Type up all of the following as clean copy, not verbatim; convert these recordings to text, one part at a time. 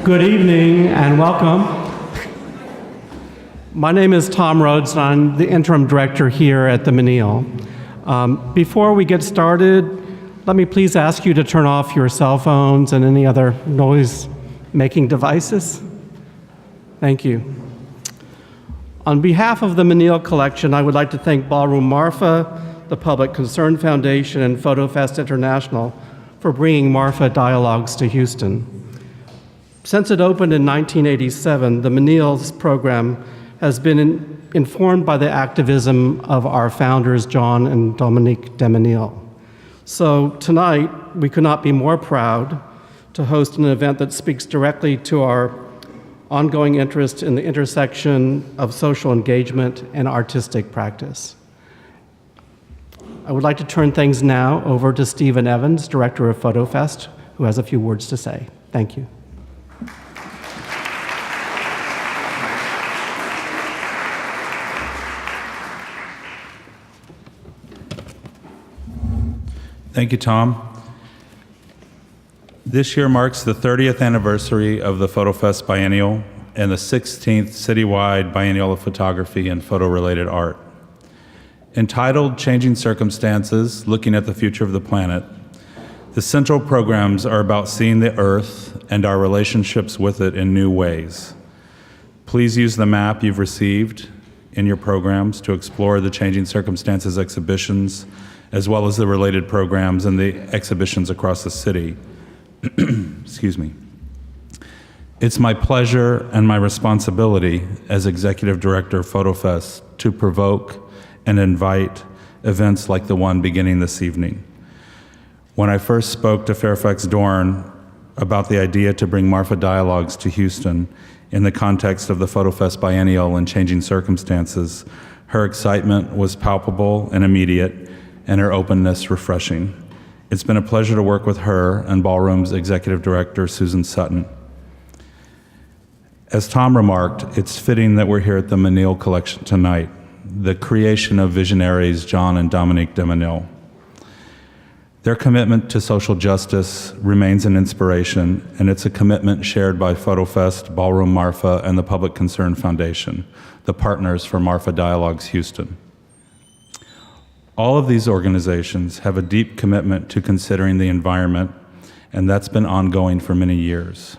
Good evening and welcome. My name is Tom Rhodes and I'm the interim director here at the Menil. Before we get started, let me please ask you to turn off your cell phones and any other noise-making devices. Thank you. On behalf of the Menil Collection, I would like to thank Ballroom Marfa, the Public Concern Foundation, and PhotoFest International for bringing Marfa Dialogues to Houston. Since it opened in 1987, the Menil's program has been informed by the activism of our founders, John and Dominique de Menil. So tonight, we could not be more proud to host an event that speaks directly to our ongoing interest in the intersection of social engagement and artistic practice. I would like to turn things now over to Stephen Evans, Director of PhotoFest, who has a few words to say. Thank you. Thank you, Tom. This year marks the 30th anniversary of the PhotoFest Biennial and the 16th citywide Biennial of Photography and Photo-Related Art. Entitled Changing Circumstances, Looking at the Future of the Planet, the central programs are about seeing the Earth and our relationships with it in new ways. Please use the map you've received in your programs to explore the Changing Circumstances exhibitions, as well as the related programs and the exhibitions across the city. Excuse me. It's my pleasure and my responsibility as Executive Director of PhotoFest to provoke and invite events like the one beginning this evening. When I first spoke to Fairfax Dorn about the idea to bring Marfa Dialogues to Houston in the context of the PhotoFest Biennial and Changing Circumstances, her excitement was palpable and immediate, and her openness refreshing. It's been a pleasure to work with her and Ballroom's Executive Director, Susan Sutton. As Tom remarked, it's fitting that we're here at the Menil Collection tonight, the creation of visionaries John and Dominique de Menil. Their commitment to social justice remains an inspiration, and it's a commitment shared by PhotoFest, Ballroom Marfa, and the Public Concern Foundation, the partners for Marfa Dialogues Houston. All of these organizations have a deep commitment to considering the environment, and that's been ongoing for many years.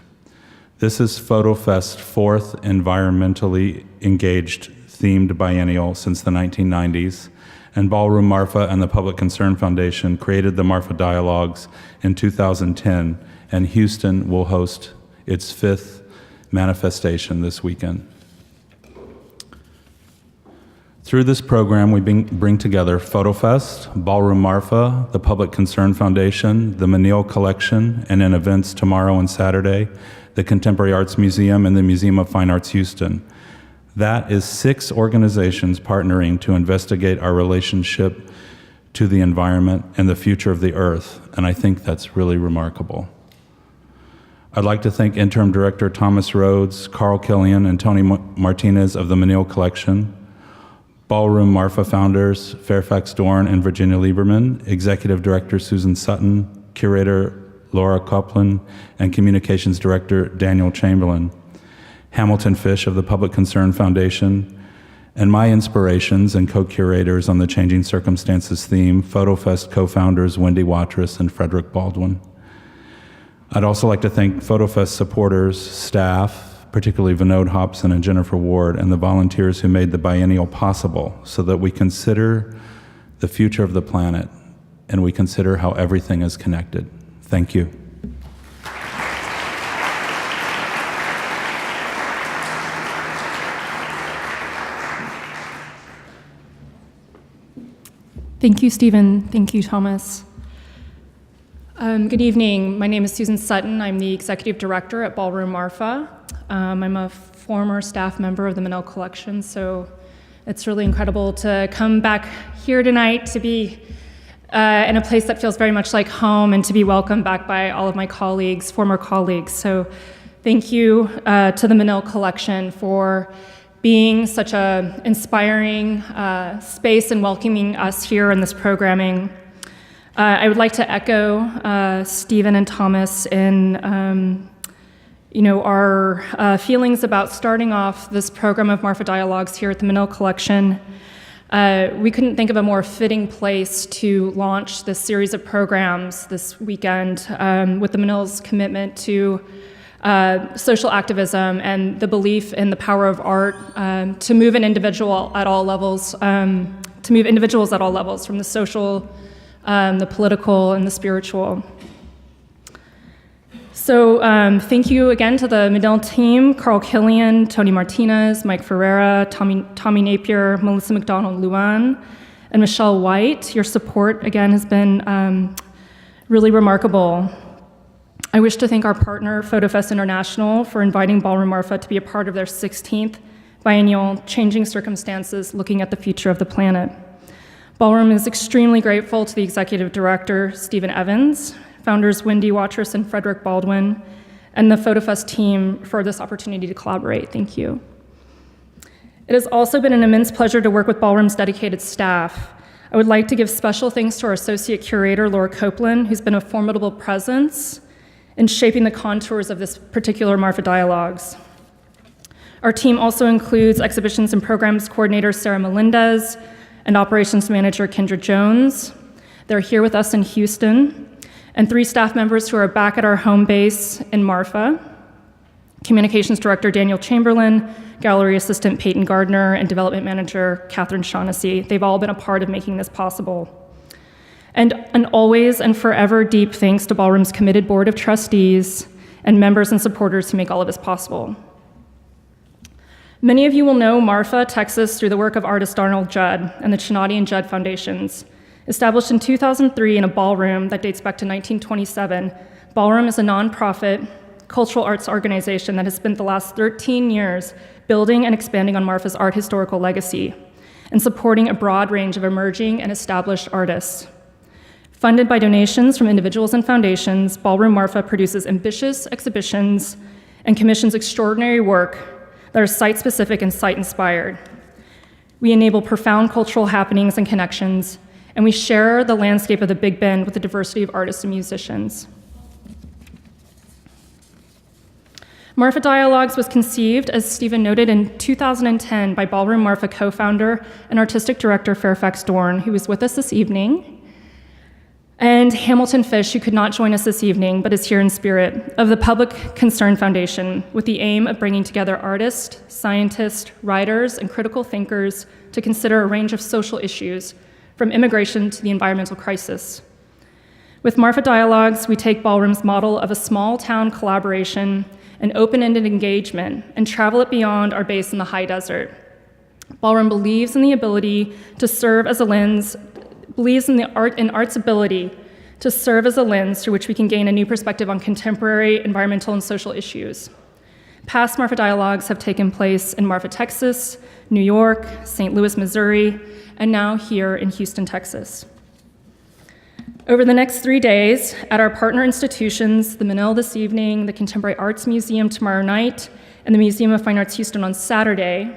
This is PhotoFest's fourth environmentally engaged themed biennial since the 1990s, and Ballroom Marfa and the Public Concern Foundation created the Marfa Dialogues in 2010, and Houston will host its fifth manifestation this weekend. Through this program, we bring together PhotoFest, Ballroom Marfa, the Public Concern Foundation, the Menil Collection, and in events tomorrow and Saturday, the Contemporary Arts Museum and the Museum of Fine Arts Houston. That is 6 organizations partnering to investigate our relationship to the environment and the future of the Earth, and I think that's really remarkable. I'd like to thank Interim Director Thomas Rhodes, Carl Killian, and Tony Martinez of the Menil Collection, Ballroom Marfa founders Fairfax Dorn and Virginia Lieberman, Executive Director Susan Sutton, Curator Laura Copeland, and Communications Director Daniel Chamberlain, Hamilton Fish of the Public Concern Foundation, and my inspirations and co-curators on the Changing Circumstances theme, PhotoFest co-founders Wendy Watrous and Frederick Baldwin. I'd also like to thank PhotoFest supporters, staff, particularly Vinod Hobson and Jennifer Ward, and the volunteers who made the biennial possible so that we consider the future of the planet and we consider how everything is connected. Thank you. Thank you, Stephen. Thank you, Thomas. Good evening. My name is Susan Sutton. I'm the Executive Director at Ballroom Marfa. I'm a former staff member of the Menil Collection, so it's really incredible to come back here tonight to be in a place that feels very much like home and to be welcomed back by all of my colleagues, former colleagues. So thank you to the Menil Collection for being such an inspiring space and welcoming us here in this programming. I would like to echo Stephen and Thomas in our feelings about starting off this program of Marfa Dialogues here at the Menil Collection. We couldn't think of a more fitting place to launch this series of programs this weekend with the Menil's commitment to social activism and the belief in the power of art to move an individual at all levels, to move individuals at all levels, from the social, the political, and the spiritual. So thank you again to the Menil team, Carl Killian, Tony Martinez, Mike Ferreira, Tommy Napier, Melissa McDonald-Luan, and Michelle White. Your support, again, has been really remarkable. I wish to thank our partner, PhotoFest International, for inviting Ballroom Marfa to be a part of their 16th biennial Changing Circumstances, Looking at the Future of the Planet. Ballroom is extremely grateful to the executive director, Stephen Evans, founders Wendy Watrous and Frederick Baldwin, and the PhotoFest team for this opportunity to collaborate. Thank you. It has also been an immense pleasure to work with Ballroom's dedicated staff. I would like to give special thanks to our associate curator, Laura Copeland, who's been a formidable presence in shaping the contours of this particular Marfa Dialogues. Our team also includes exhibitions and programs coordinator Sarah Melendez and operations manager Kendra Jones. They're here with us in Houston, and 3 staff members who are back at our home base in Marfa: communications director Daniel Chamberlain, gallery assistant Peyton Gardner, and development manager Catherine Shaughnessy. They've all been a part of making this possible. And an always and forever deep thanks to Ballroom's committed board of trustees and members and supporters who make all of this possible. Many of you will know Marfa, Texas, through the work of artist Arnold Judd and the Chinati and Judd Foundations. Established in 2003 in a ballroom that dates back to 1927, Ballroom is a nonprofit cultural arts organization that has spent the last 13 years building and expanding on Marfa's art historical legacy and supporting a broad range of emerging and established artists. Funded by donations from individuals and foundations, Ballroom Marfa produces ambitious exhibitions and commissions extraordinary work that are site-specific and site-inspired. We enable profound cultural happenings and connections, and we share the landscape of the Big Bend with a diversity of artists and musicians. Marfa Dialogues was conceived, as Stephen noted, in 2010 by Ballroom Marfa co-founder and artistic director Fairfax Dorn, who is with us this evening, and Hamilton Fish, who could not join us this evening, but is here in spirit, of the Public Concern Foundation, with the aim of bringing together artists, scientists, writers, and critical thinkers to consider a range of social issues, from immigration to the environmental crisis. With Marfa Dialogues, we take Ballroom's model of a small-town collaboration and open-ended engagement and travel it beyond our base in the high desert. Ballroom believes in the ability to serve as a lens, believes in art's ability to serve as a lens through which we can gain a new perspective on contemporary environmental and social issues. Past Marfa Dialogues have taken place in Marfa, Texas, New York, St. Louis, Missouri, and now here in Houston, Texas. Over the next 3 days, at our partner institutions, the Menil this evening, the Contemporary Arts Museum tomorrow night, and the Museum of Fine Arts Houston on Saturday,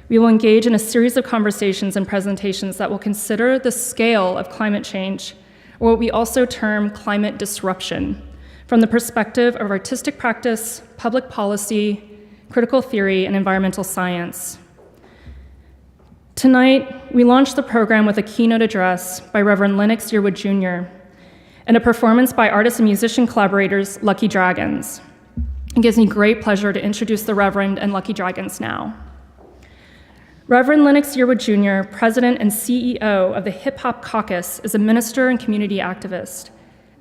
we will engage in a series of conversations and presentations that will consider the scale of climate change, or what we also term climate disruption, from the perspective of artistic practice, public policy, critical theory, and environmental science. Tonight, we launched the program with a keynote address by Rev Lennox Yearwood Jr. and a performance by artist and musician collaborators Lucky Dragons. It gives me great pleasure to introduce the Reverend and Lucky Dragons now. Reverend Lennox Yearwood Jr., President and CEO of the Hip Hop Caucus, is a minister and community activist.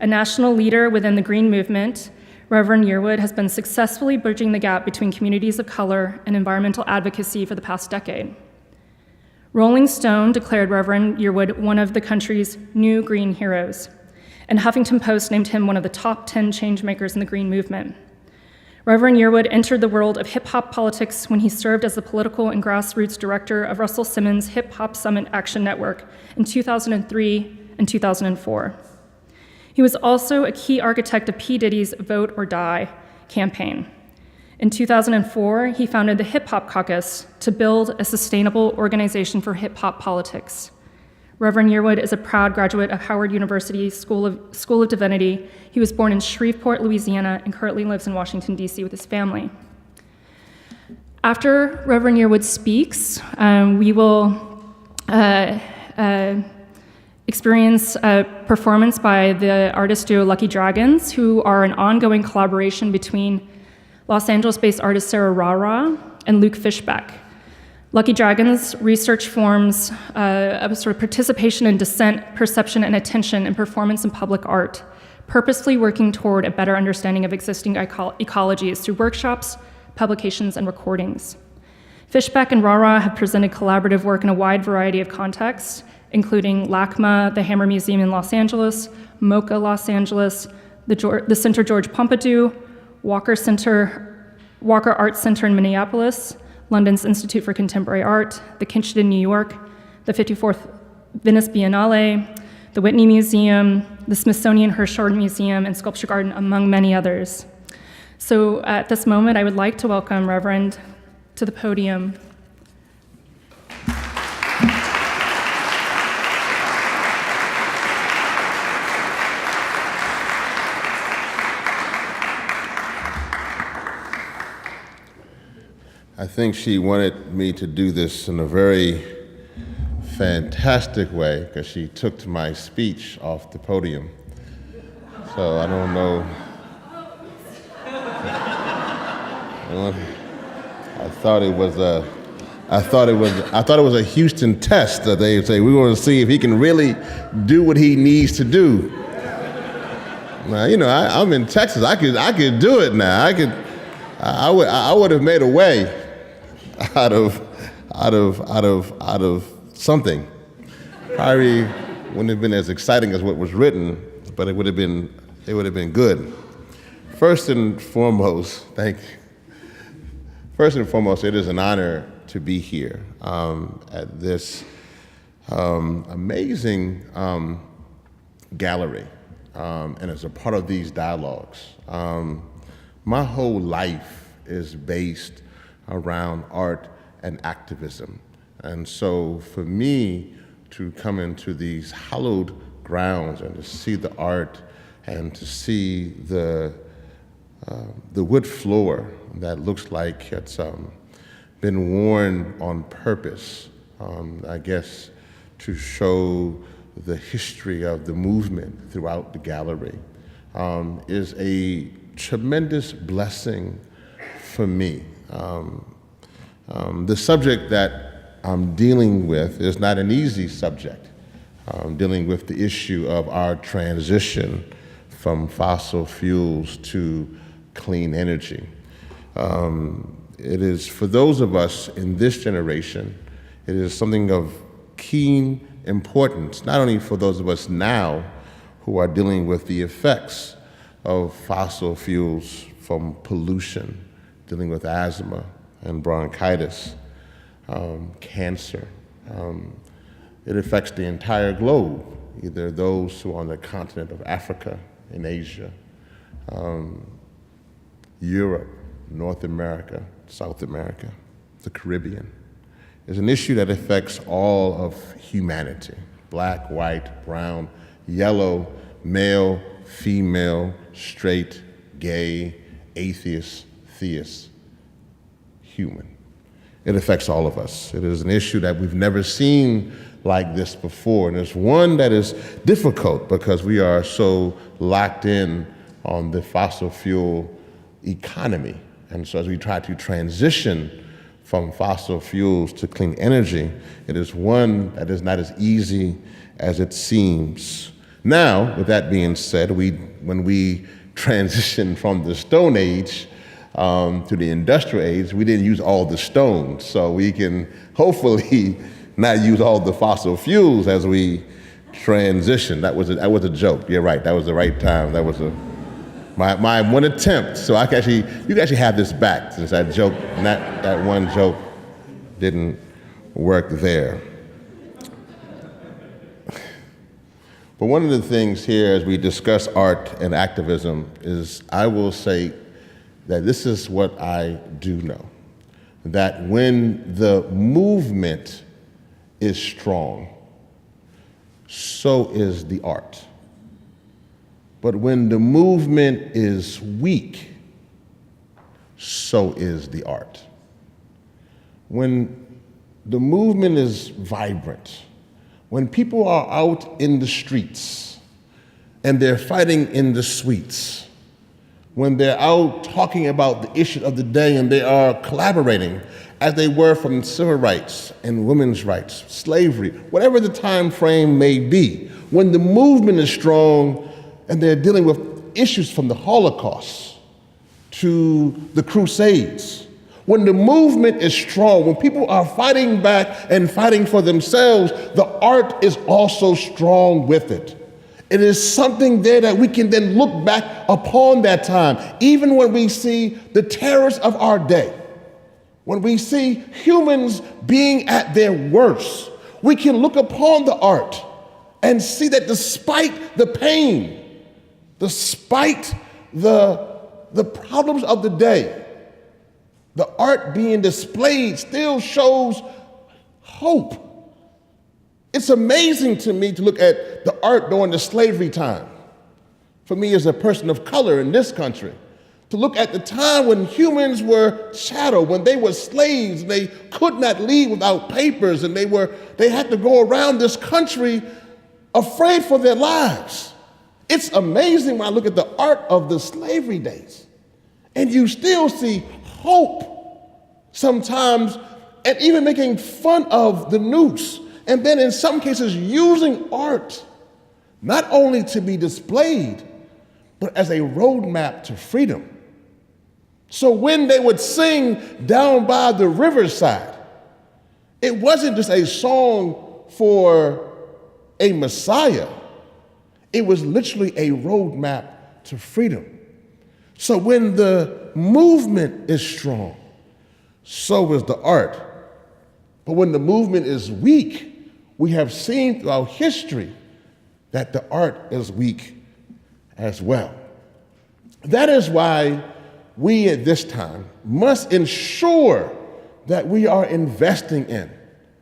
A national leader within the Green Movement, Reverend Yearwood has been successfully bridging the gap between communities of color and environmental advocacy for the past decade. Rolling Stone declared Reverend Yearwood one of the country's new green heroes, and Huffington Post named him one of the top 10 changemakers in the Green Movement. Reverend Yearwood entered the world of hip-hop politics when he served as the political and grassroots director of Russell Simmons' Hip Hop Summit Action Network in 2003 and 2004. He was also a key architect of P. Diddy's Vote or Die campaign. In 2004, he founded the Hip Hop Caucus to build a sustainable organization for hip-hop politics. Reverend Yearwood is a proud graduate of Howard University School of Divinity. He was born in Shreveport, Louisiana, and currently lives in Washington, D.C. with his family. After Reverend Yearwood speaks, we will experience a performance by the artist duo Lucky Dragons, who are an ongoing collaboration between Los Angeles-based artist Sarah Rara and Luke Fishbeck. Lucky Dragons research forms a sort of participation in dissent, perception, and attention in performance and public art, purposefully working toward a better understanding of existing ecologies through workshops, publications, and recordings. Fishbeck and Rara have presented collaborative work in a wide variety of contexts, including LACMA, the Hammer Museum in Los Angeles, MoCA Los Angeles, the Center George Pompidou, Walker Arts Center in Minneapolis, London's Institute for Contemporary Art, the Kinchin in New York, the 54th Venice Biennale, the Whitney Museum, the Smithsonian Hirshhorn Museum, and Sculpture Garden, among many others. So at this moment, I would like to welcome Reverend to the podium. I think she wanted me to do this in a very fantastic way because she took my speech off the podium. So I don't know. I thought it was a Houston test that they say we want to see if he can really do what he needs to do. Now, you know, I'm in Texas. I could do it now. I would have made a way out of something. Probably wouldn't have been as exciting as what was written, but it would have been good. First and foremost, it is an honor to be here at this amazing gallery, and as a part of these dialogues. My whole life is based around art and activism. And so for me to come into these hallowed grounds and to see the art and to see the wood floor that looks like it's been worn on purpose, I guess, to show the history of the movement throughout the gallery, is a tremendous blessing for me. The subject that I'm dealing with is not an easy subject. Dealing with the issue of our transition from fossil fuels to clean energy. It is, for those of us in this generation, it is something of keen importance, not only for those of us now who are dealing with the effects of fossil fuels from pollution, dealing with asthma and bronchitis, cancer. It affects the entire globe, either those who are on the continent of Africa and Asia, Europe, North America, South America, the Caribbean. It's an issue that affects all of humanity, black, white, brown, yellow, male, female, straight, gay, atheist, theist, human. It affects all of us. It is an issue that we've never seen like this before, and it's one that is difficult because we are so locked in on the fossil fuel economy. And so as we try to transition from fossil fuels to clean energy, it is one that is not as easy as it seems. Now, with that being said, when we transitioned from the Stone Age to the Industrial Age, we didn't use all the stones. So we can hopefully not use all the fossil fuels as we transition. That was a joke. You're right. That was the right time. That was my one attempt. So you can actually have this back, since that joke, that one joke didn't work there. But one of the things here as we discuss art and activism is, I will say that this is what I do know, that when the movement is strong, so is the art. But when the movement is weak, so is the art. When the movement is vibrant, when people are out in the streets and they're fighting in the streets, when they're out talking about the issue of the day and they are collaborating as they were from civil rights and women's rights, slavery, whatever the time frame may be, when the movement is strong and they're dealing with issues from the Holocaust to the Crusades, when the movement is strong, when people are fighting back and fighting for themselves, the art is also strong with it. It is something there that we can then look back upon that time, even when we see the terrors of our day, when we see humans being at their worst. We can look upon the art and see that despite the pain, despite the problems of the day, the art being displayed still shows hope. It's amazing to me to look at the art during the slavery time. For me as a person of color in this country, to look at the time when humans were chattel, when they were slaves, and they could not leave without papers, and they had to go around this country afraid for their lives. It's amazing when I look at the art of the slavery days, and you still see hope sometimes, and even making fun of the noose. And then in some cases, using art, not only to be displayed, but as a roadmap to freedom. So when they would sing down by the riverside, it wasn't just a song for a Messiah. It was literally a roadmap to freedom. So when the movement is strong, so is the art. But when the movement is weak, we have seen throughout history that the art is weak as well. That is why we at this time must ensure that we are investing in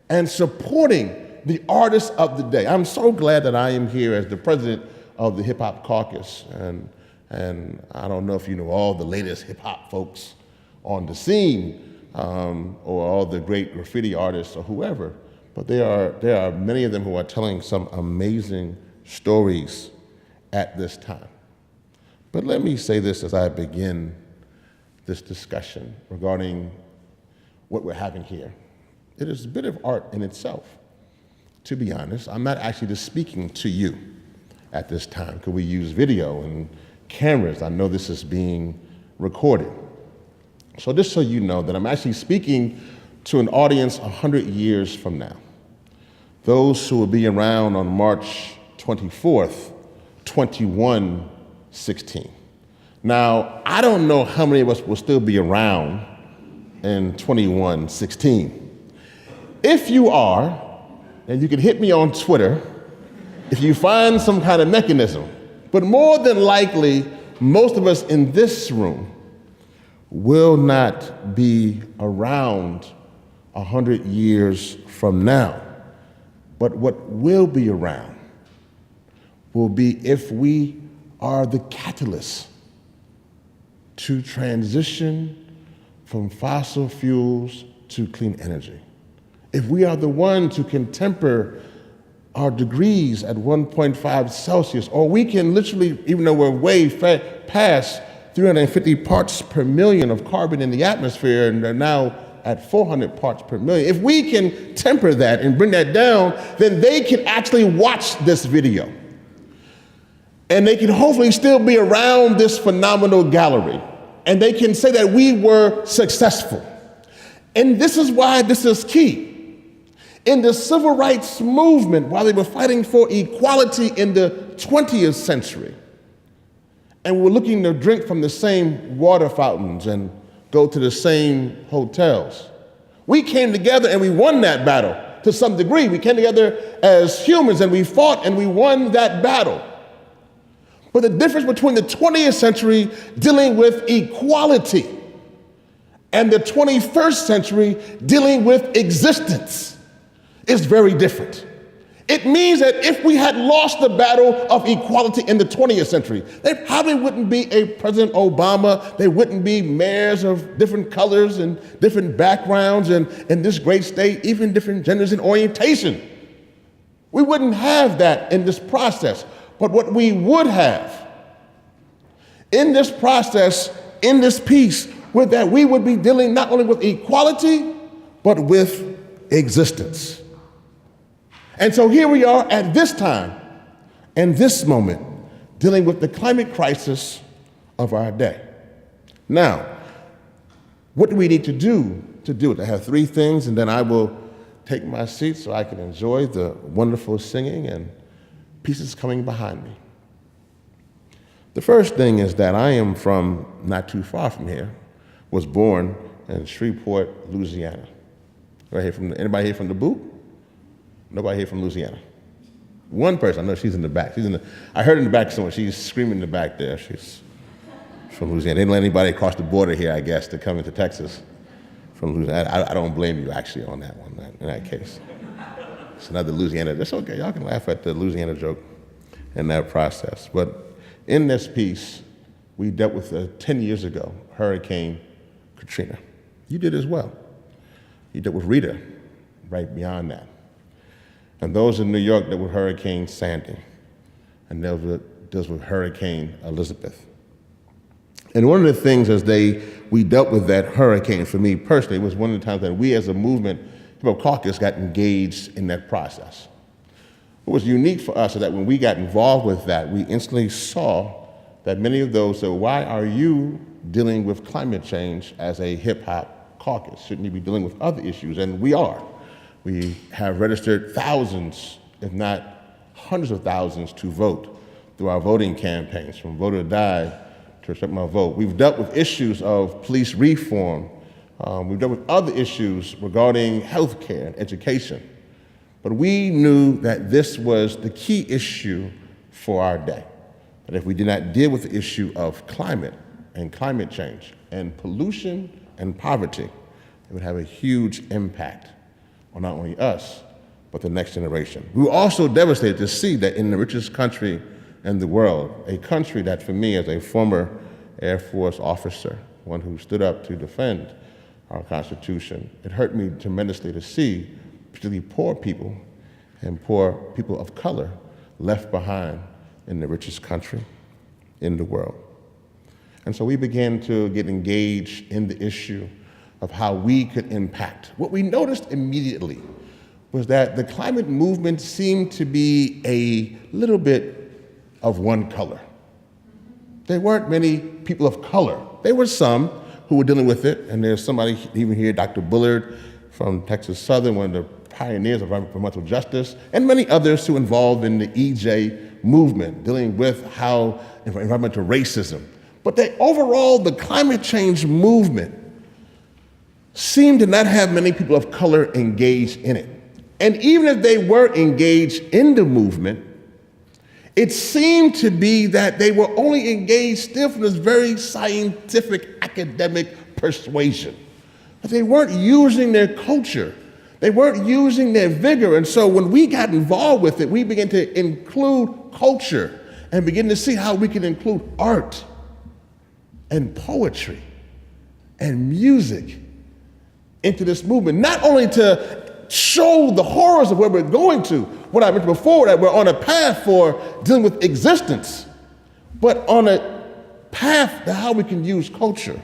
and supporting the artists of the day. I'm so glad that I am here as the president of the Hip Hop Caucus, and I don't know if you know all the latest hip hop folks on the scene, or all the great graffiti artists or whoever, but there are many of them who are telling some amazing stories at this time. But let me say this as I begin this discussion regarding what we're having here. It is a bit of art in itself. To be honest, I'm not actually just speaking to you at this time. Could we use video and cameras? I know this is being recorded. So just so you know that I'm actually speaking to an audience 100 years from now. Those who will be around on March 24th, 2116. Now, I don't know how many of us will still be around in 2116. If you are, and you can hit me on Twitter if you find some kind of mechanism, but more than likely, most of us in this room will not be around 100 years from now. But what will be around will be if we are the catalyst to transition from fossil fuels to clean energy. If we are the ones who can temper our degrees at 1.5 Celsius, or we can literally, even though we're way past 350 parts per million of carbon in the atmosphere, and they're now at 400 parts per million. If we can temper that and bring that down, then they can actually watch this video. And they can hopefully still be around this phenomenal gallery. And they can say that we were successful. And this is why this is key. In the civil rights movement, while they were fighting for equality in the 20th century, and we're looking to drink from the same water fountains and go to the same hotels, we came together and we won that battle to some degree. We came together as humans and we fought and we won that battle. But the difference between the 20th century dealing with equality and the 21st century dealing with existence is very different. It means that if we had lost the battle of equality in the 20th century, there probably wouldn't be a President Obama, there wouldn't be mayors of different colors and different backgrounds and in this great state, even different genders and orientation. We wouldn't have that in this process. But what we would have in this process, in this piece, was that we would be dealing not only with equality, but with existence. And so here we are at this time and this moment dealing with the climate crisis of our day. Now, what do we need to do it? I have three things, and then I will take my seat so I can enjoy the wonderful singing and pieces coming behind me. The first thing is that I am from not too far from here, was born in Shreveport, Louisiana. Anybody here from the boot? Nobody here from Louisiana. One person, I know she's in the back. I heard in the back somewhere, she's screaming in the back there. She's from Louisiana. They didn't let anybody cross the border here, I guess, to come into Texas from Louisiana. I don't blame you, actually, on that one, in that case. It's another Louisiana. That's okay, y'all can laugh at the Louisiana joke in that process. But in this piece, we dealt with 10 years ago, Hurricane Katrina. You did as well. You dealt with Rita right beyond that. And those in New York dealt with Hurricane Sandy, and deals with Hurricane Elizabeth. And one of the things we dealt with that hurricane, for me personally, was one of the times that we as a movement, Hip Hop Caucus, got engaged in that process. What was unique for us is that when we got involved with that, we instantly saw that many of those said, why are you dealing with climate change as a hip hop caucus? Shouldn't you be dealing with other issues? And we are. We have registered thousands, if not hundreds of thousands, to vote through our voting campaigns, from Vote or Die to Respect My Vote. We've dealt with issues of police reform. We've dealt with other issues regarding healthcare and education. But we knew that this was the key issue for our day. That if we did not deal with the issue of climate and climate change and pollution and poverty, it would have a huge impact on not only us, but the next generation. We were also devastated to see that in the richest country in the world, a country that for me as a former Air Force officer, one who stood up to defend our Constitution, it hurt me tremendously to see particularly poor people and poor people of color left behind in the richest country in the world. And so we began to get engaged in the issue of how we could impact. What we noticed immediately was that the climate movement seemed to be a little bit of one color. There weren't many people of color. There were some who were dealing with it, and there's somebody even here, Dr. Bullard from Texas Southern, one of the pioneers of environmental justice, and many others who involved in the EJ movement, dealing with how environmental racism. But overall, the climate change movement seemed to not have many people of color engaged in it. And even if they were engaged in the movement, it seemed to be that they were only engaged still from this very scientific, academic persuasion. But they weren't using their culture. They weren't using their vigor. And so when we got involved with it, we began to include culture and begin to see how we can include art and poetry and music into this movement, not only to show the horrors of where we're going to, what I mentioned before, that we're on a path for dealing with existence, but on a path to how we can use culture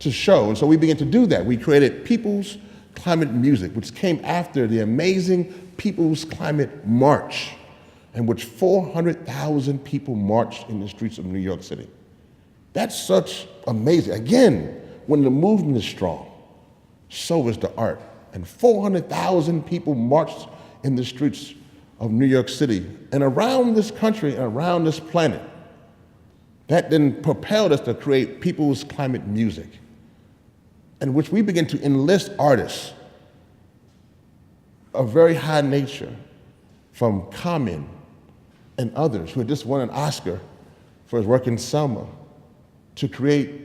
to show. And so we began to do that. We created People's Climate Music, which came after the amazing People's Climate March, in which 400,000 people marched in the streets of New York City. That's such amazing. Again, when the movement is strong, so is the art. And 400,000 people marched in the streets of New York City and around this country and around this planet. That then propelled us to create People's Climate Music, in which we began to enlist artists of very high nature, from Common and others who had just won an Oscar for his work in Selma, to create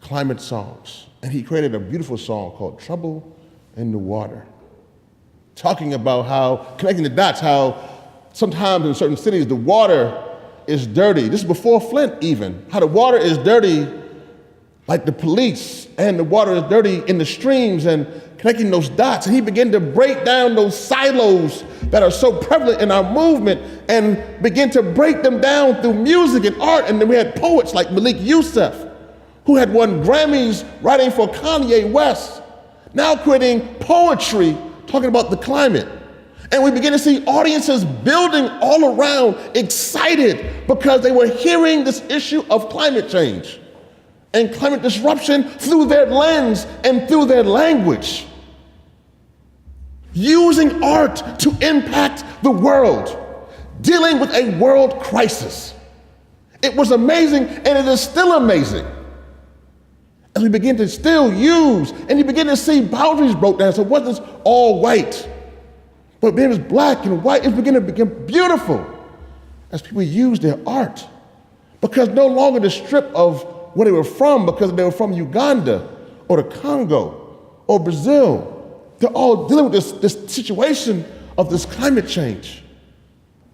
climate songs. And he created a beautiful song called Trouble in the Water. talking about how, connecting the dots, how sometimes in certain cities the water is dirty. This is before Flint even, how the water is dirty like the police, and the water is dirty in the streams, and connecting those dots. And he began to break down those silos that are so prevalent in our movement and begin to break them down through music and art. And then we had poets like Malik Yusef, who had won Grammys writing for Kanye West, now creating poetry talking about the climate. And we begin to see audiences building all around, excited because they were hearing this issue of climate change and climate disruption through their lens and through their language. Using art to impact the world, dealing with a world crisis. It was amazing, and it is still amazing. As we begin to still use, and you begin to see boundaries broke down, so it wasn't all white, but it was black and white. It began to become beautiful as people use their art, because no longer the strip of where they were from, because they were from Uganda or the Congo or Brazil. They're all dealing with this situation of this climate change.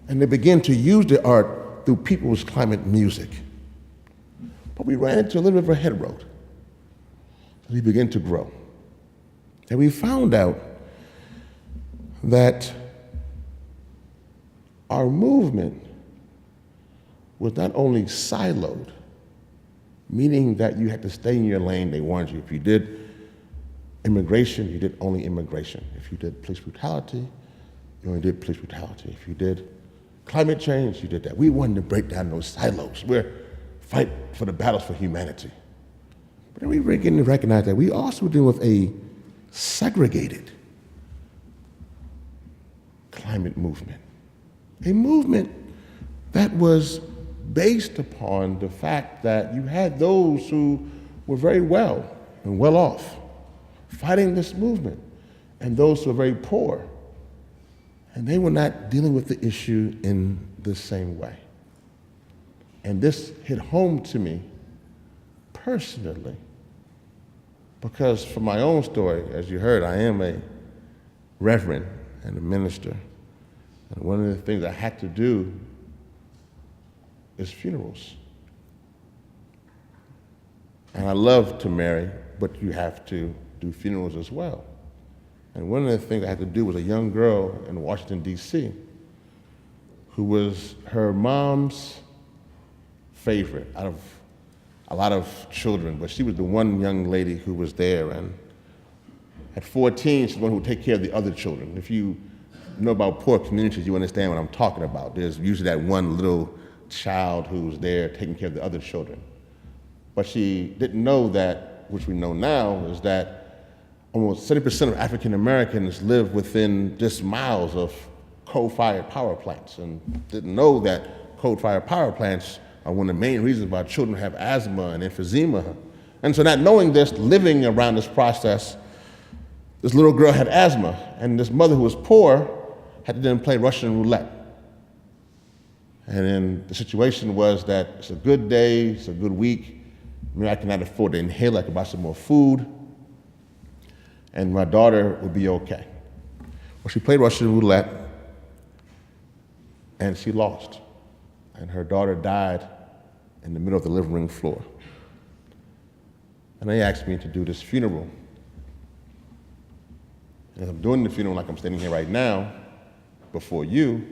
And they begin to use their art through people's climate music. But we ran into a little bit of a head road. We began to grow. And we found out that our movement was not only siloed, meaning that you had to stay in your lane, they warned you. If you did immigration, you did only immigration. If you did police brutality, you only did police brutality. If you did climate change, you did that. We wanted to break down those silos. We're fight for the battles for humanity. But then we begin to recognize that we also deal with a segregated climate movement. A movement that was based upon the fact that you had those who were very well and well off fighting this movement, and those who were very poor, and they were not dealing with the issue in the same way. And this hit home to me personally, because from my own story, as you heard, I am a reverend and a minister, and one of the things I had to do is funerals. And I love to marry, but you have to do funerals as well. And one of the things I had to do was a young girl in Washington, D.C., who was her mom's favorite out of a lot of children, but she was the one young lady who was there. And at 14, she's the one who would take care of the other children. If you know about poor communities, you understand what I'm talking about. There's usually that one little child who's there taking care of the other children. But she didn't know that, which we know now, is that almost 70% of African Americans live within just miles of coal-fired power plants, and didn't know that coal-fired power plants are one of the main reasons why children have asthma and emphysema. And so not knowing this, living around this process, this little girl had asthma, and this mother who was poor had to then play Russian roulette. And then the situation was that it's a good day, it's a good week, maybe I cannot afford to inhale, I could buy some more food, and my daughter would be okay. Well, she played Russian roulette, and she lost. And her daughter died in the middle of the living room floor. And they asked me to do this funeral. And I'm doing the funeral like I'm standing here right now before you.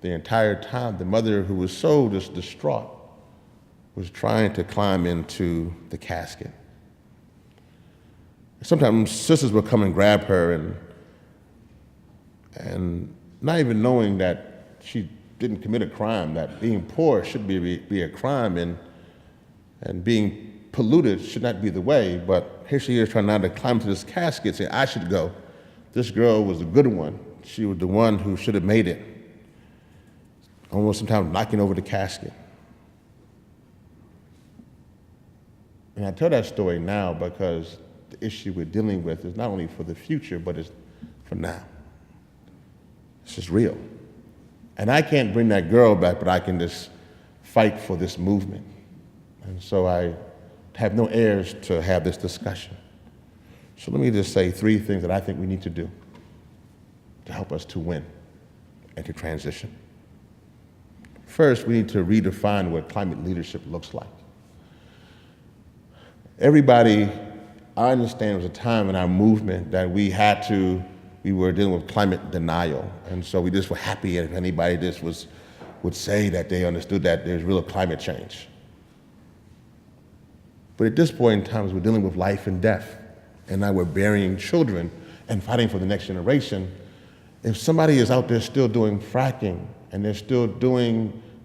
The entire time, the mother, who was so just distraught, was trying to climb into the casket. Sometimes sisters would come and grab her, and not even knowing that she didn't commit a crime, that being poor should be a crime, and being polluted should not be the way. But here she is trying now to climb to this casket, saying, I should go. This girl was a good one. She was the one who should have made it. Almost sometimes knocking over the casket. And I tell that story now because the issue we're dealing with is not only for the future, but it's for now. It's just real. And I can't bring that girl back, but I can just fight for this movement. And so I have no heirs to have this discussion. So let me just say 3 things that I think we need to do. to help us to win and to transition. First, we need to redefine what climate leadership looks like. Everybody, I understand, was a time in our movement that we were dealing with climate denial. And so we just were happy if anybody just would say that they understood that there's real climate change. But at this point in time, we're dealing with life and death, and now we're burying children and fighting for the next generation. If somebody is out there still doing fracking, and they're still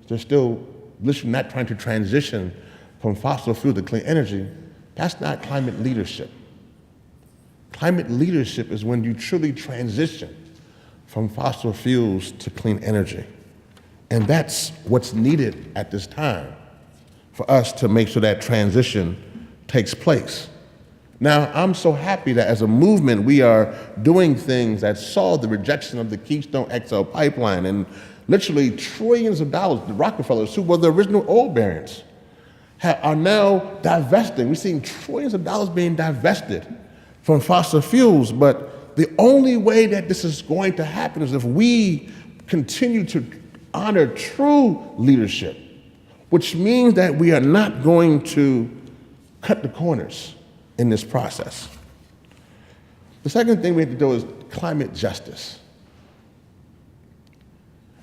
literally not trying to transition from fossil fuel to clean energy, that's not climate leadership. Climate leadership is when you truly transition from fossil fuels to clean energy. And that's what's needed at this time for us to make sure that transition takes place. Now, I'm so happy that as a movement, we are doing things that saw the rejection of the Keystone XL pipeline and literally trillions of dollars. The Rockefellers, who were the original oil barons, are now divesting. We're seeing trillions of dollars being divested from fossil fuels, but the only way that this is going to happen is if we continue to honor true leadership, which means that we are not going to cut the corners in this process. The second thing we have to do is climate justice,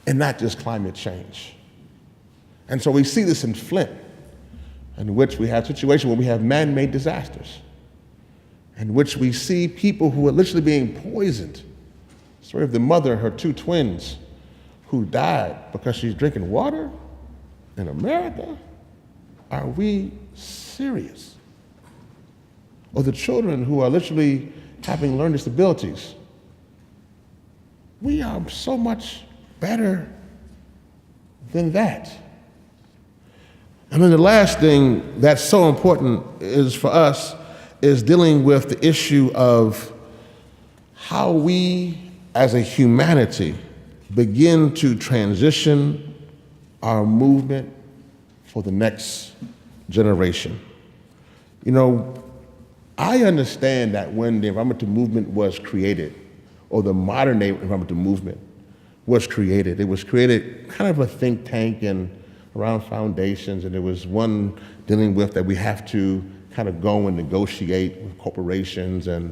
and not just climate change. And so we see this in Flint, in which we have a situation where we have man-made disasters, in which we see people who are literally being poisoned. Story of the mother and her two twins who died because she's drinking water in America? Are we serious? Or the children who are literally having learning disabilities. We are so much better than that. And then the last thing that's so important is for us is dealing with the issue of how we as a humanity begin to transition our movement for the next generation. You know, I understand that when the environmental movement was created, or the modern day environmental movement was created, it was created kind of a think tank and around foundations, and there was one dealing with that we have to kind of go and negotiate with corporations and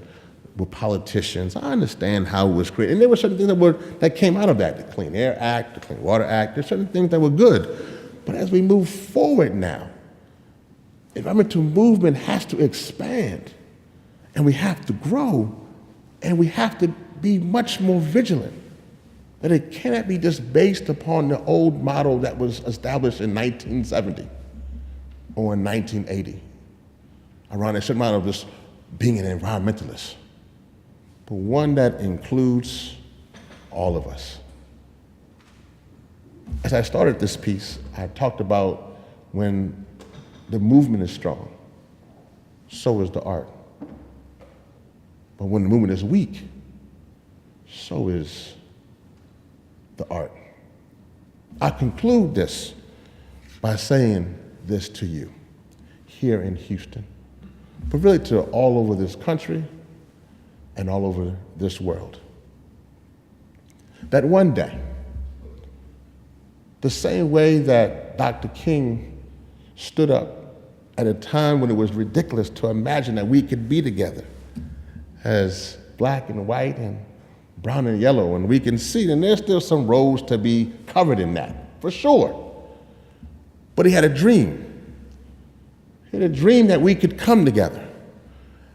with politicians. I understand how it was created. And there were certain things that came out of that, the Clean Air Act, the Clean Water Act. There's certain things that were good. But as we move forward now, the environmental movement has to expand, and we have to grow, and we have to be much more vigilant. That it cannot be just based upon the old model that was established in 1970 or in 1980, around a certain amount of just being an environmentalist, but one that includes all of us. As I started this piece, I talked about when the movement is strong, so is the art. But when the movement is weak, so is the art. I conclude this by saying this to you here in Houston, but really to all over this country and all over this world. That one day, the same way that Dr. King stood up at a time when it was ridiculous to imagine that we could be together as black and white and brown and yellow, and we can see, and there's still some roads to be covered in that, for sure. But he had a dream. He had a dream that we could come together.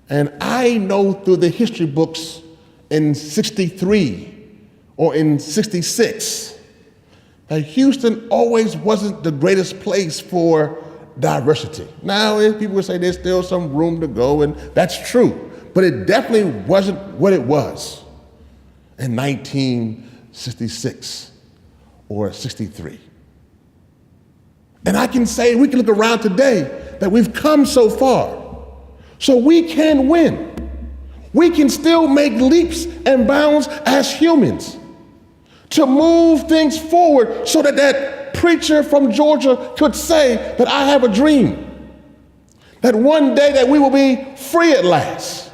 And I know through the history books in 63 or in 66 that Houston always wasn't the greatest place for diversity. Now, people would say there's still some room to go, and that's true. But it definitely wasn't what it was in 1966 or 63. And I can say, we can look around today, that we've come so far. So we can win. We can still make leaps and bounds as humans to move things forward so that that preacher from Georgia could say that I have a dream, that one day that we will be free at last.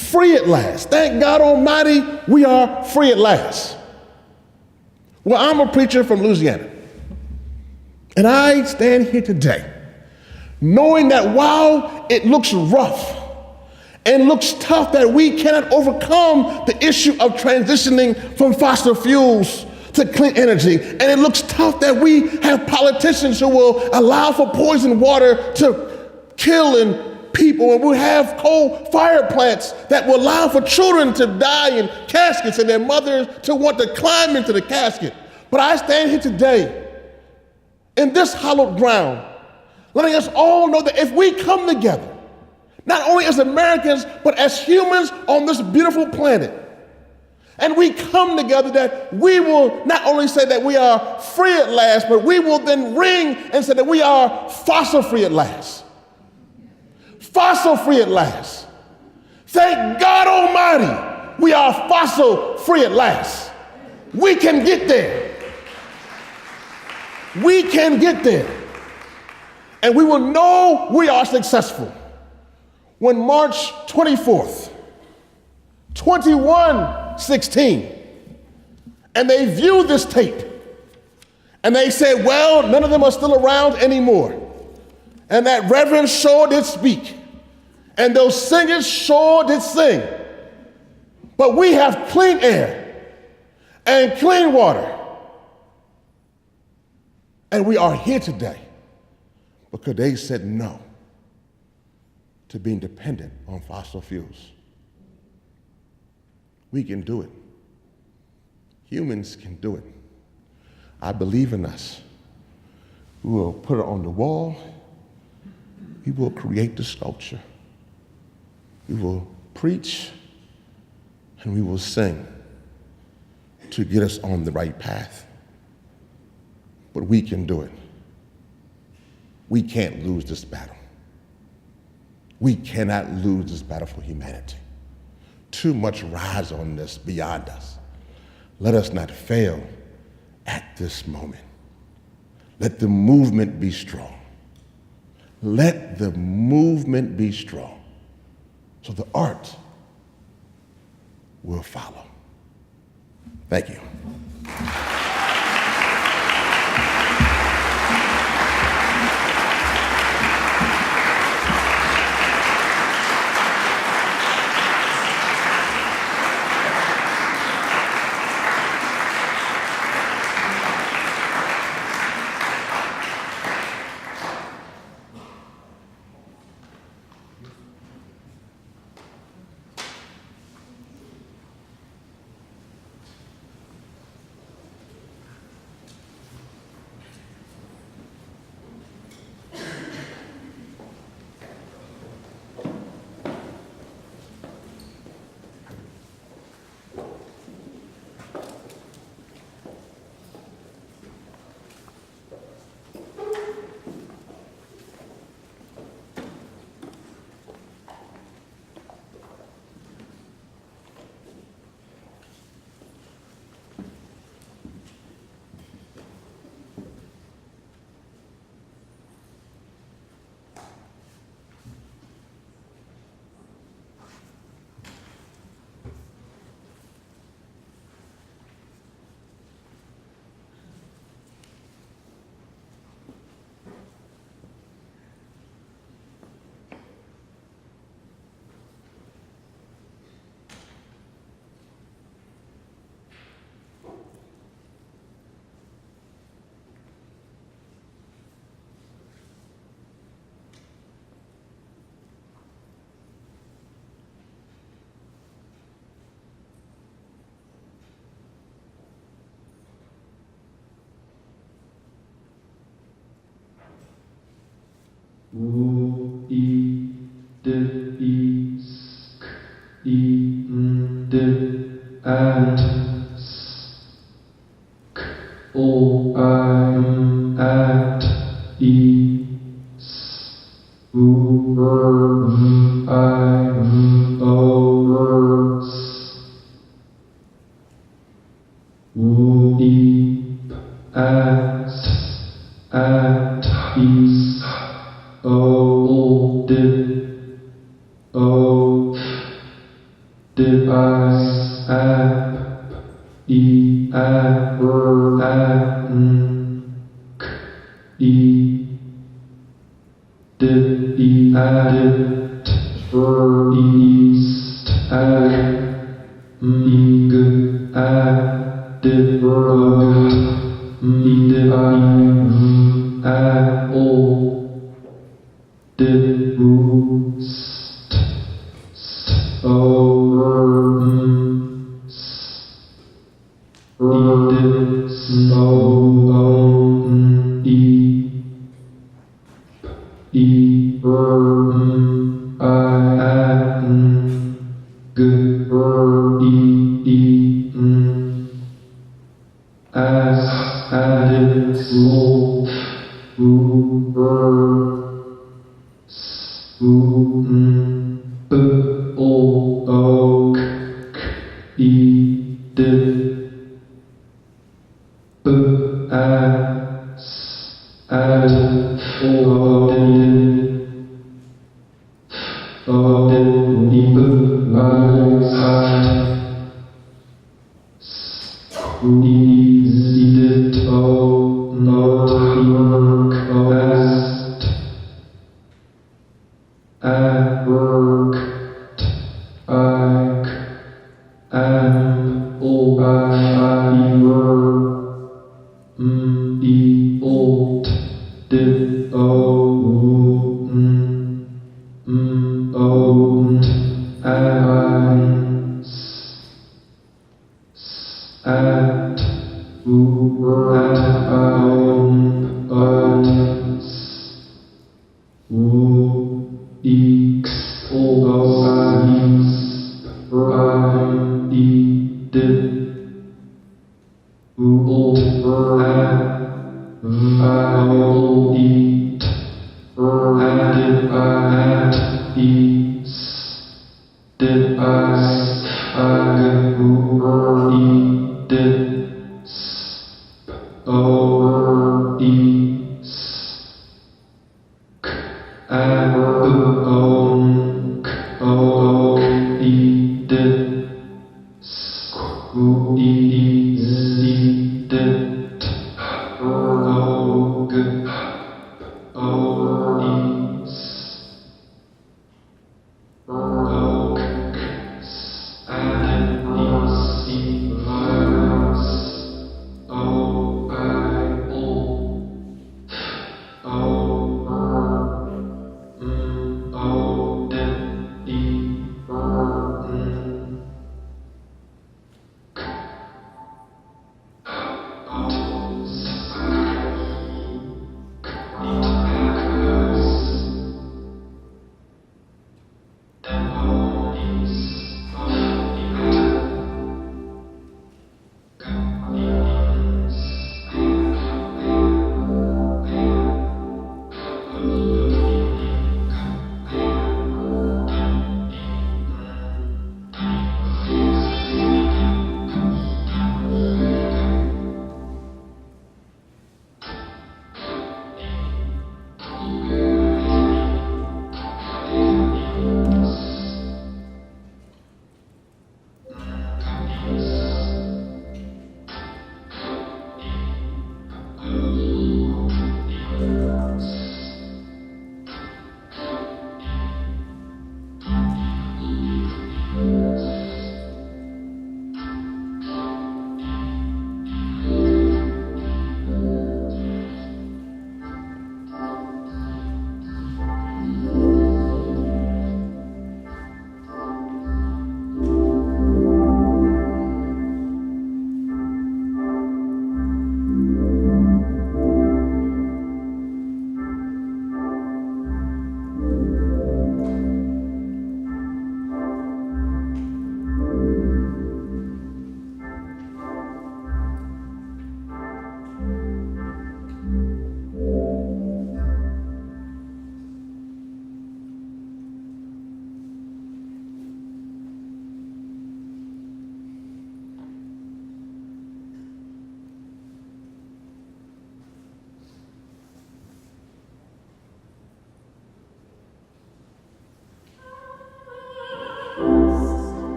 Free at last. Thank God Almighty, we are free at last. Well, I'm a preacher from Louisiana, and I stand here today knowing that while it looks rough and looks tough that we cannot overcome the issue of transitioning from fossil fuels to clean energy, and it looks tough that we have politicians who will allow for poisoned water to kill people, and we have coal fire plants that will allow for children to die in caskets and their mothers to want to climb into the casket. But I stand here today in this hallowed ground, letting us all know that if we come together, not only as Americans, but as humans on this beautiful planet, and we come together, that we will not only say that we are free at last, but we will then ring and say that we are fossil free at last. Fossil free at last. Thank God Almighty, we are fossil free at last. We can get there. We can get there. And we will know we are successful when March 24th, 2116, and they view this tape, and they say, well, none of them are still around anymore. And that Reverend sure did speak, and those singers sure did sing. But we have clean air and clean water. And we are here today because they said no to being dependent on fossil fuels. We can do it. Humans can do it. I believe in us. We will put it on the wall. We will create the sculpture. We will preach, and we will sing to get us on the right path. But we can do it. We can't lose this battle. We cannot lose this battle for humanity. Too much rides on this beyond us. Let us not fail at this moment. Let the movement be strong. Let the movement be strong, so the art will follow. Thank you. U I D I S K I N D and S K O I M at I S U R V I V O R S U I P at is O D O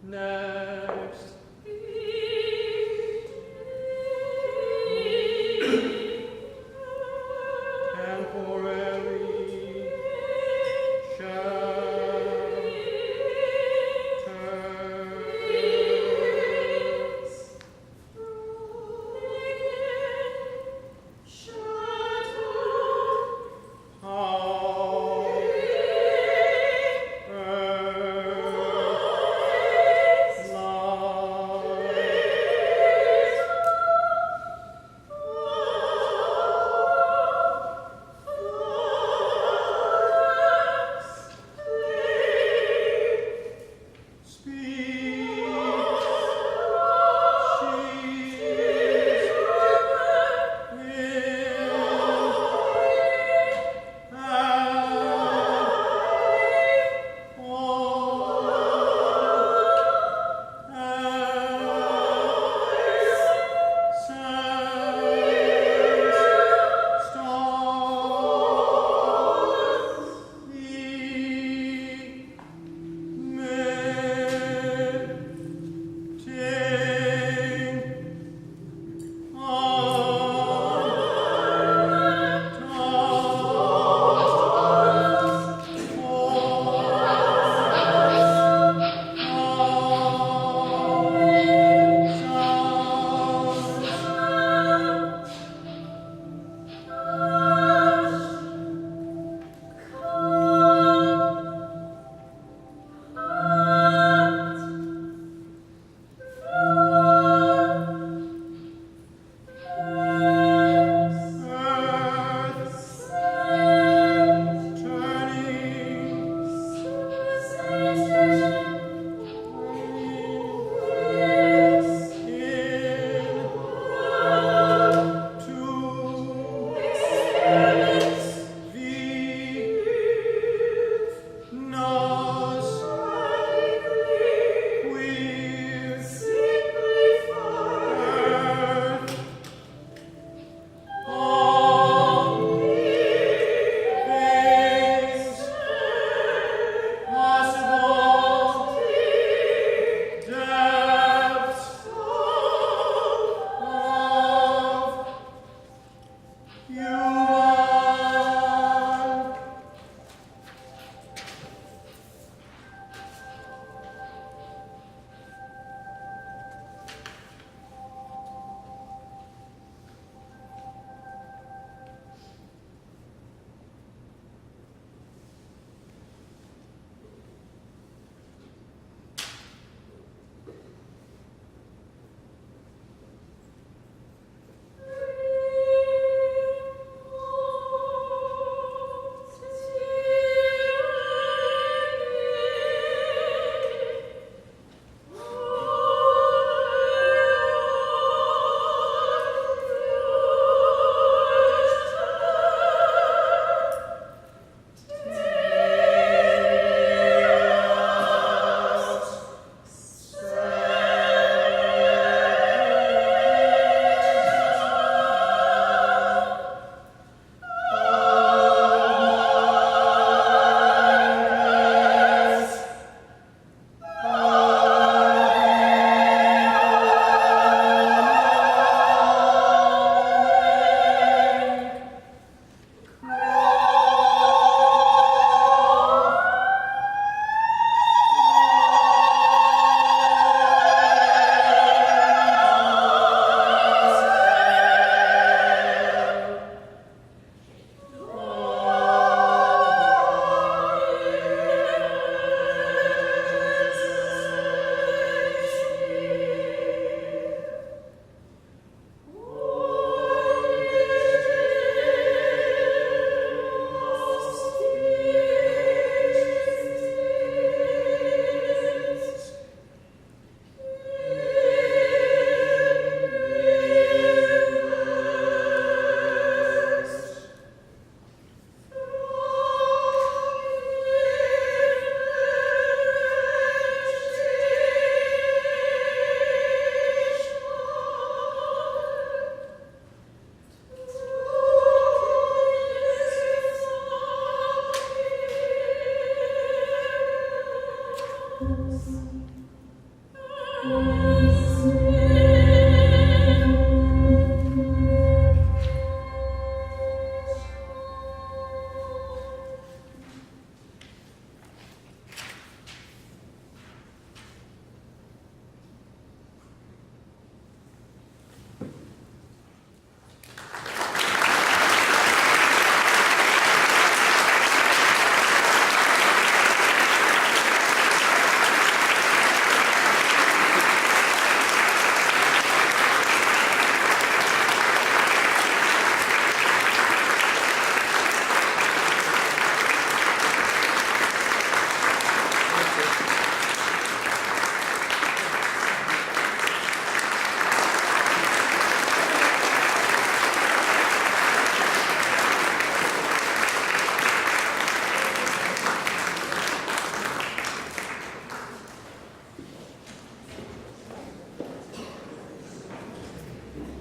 Next. And for every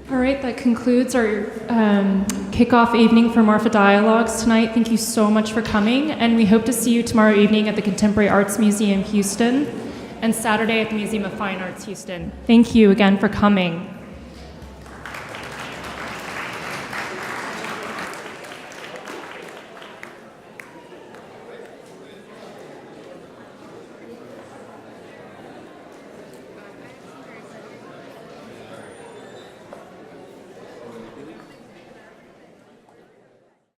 All right, that concludes our kickoff evening for Marfa Dialogues tonight. Thank you so much for coming, and we hope to see you tomorrow evening at the Contemporary Arts Museum, Houston, and Saturday at the Museum of Fine Arts, Houston. Thank you again for coming.